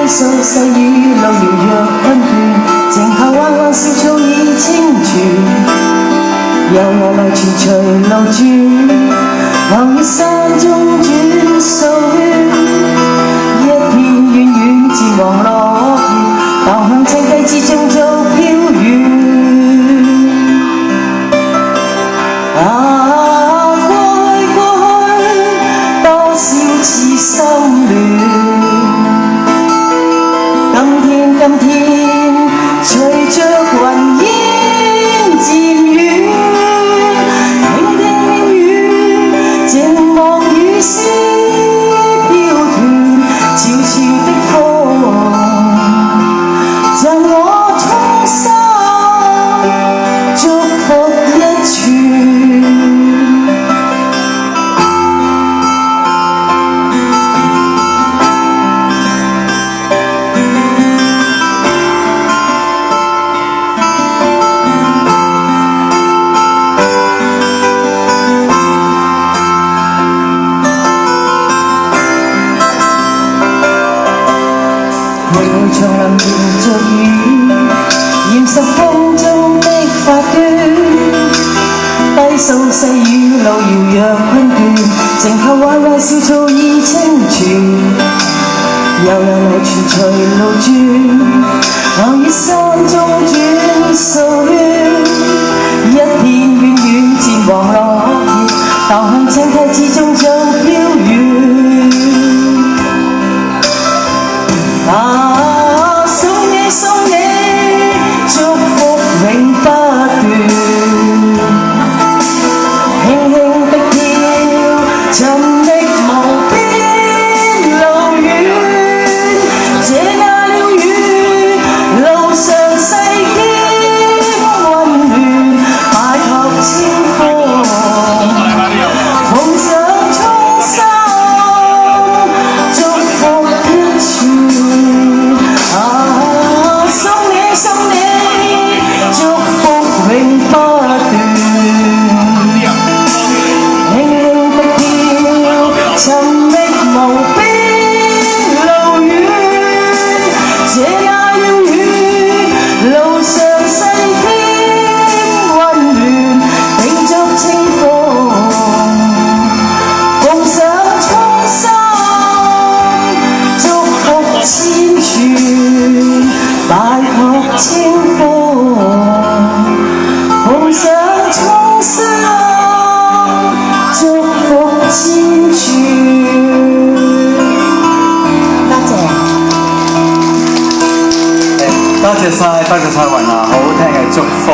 低數細雨路遙若困倦，靜候彎彎小草已清泉，悠悠流泉隨路轉，流於山中轉數圈，一片遠遠漸黃落葉，蕩向青溪之中做飄遠。心亂，今天隨着雲煙漸遠，聽聽雨，靜望雨絲飄斷，悄悄的風，像我衷心祝福一串。長林連着雨，染濕風中的髮端，低訴細雨路遙若困倦，靜候彎彎小草已清泉，悠悠流泉隨路轉，流於山中轉數圈，一片遠遠漸黃落葉，蕩向青溪之中像飄遠。永不斷，輕輕的飄，尋覓無邊路遠。這壓了雨，路上世間溫暖，擺託清風，奉上衷心祝福一串。送你。祝福永不斷，輕輕的飄，尋覓無邊路遠。這壓了雨，路上世間溫暖，秉燭清風，奉上衷心祝福千串，擺託清風。奉上衷心祝福千串。多謝晒雲啊，好好聽嘅祝福。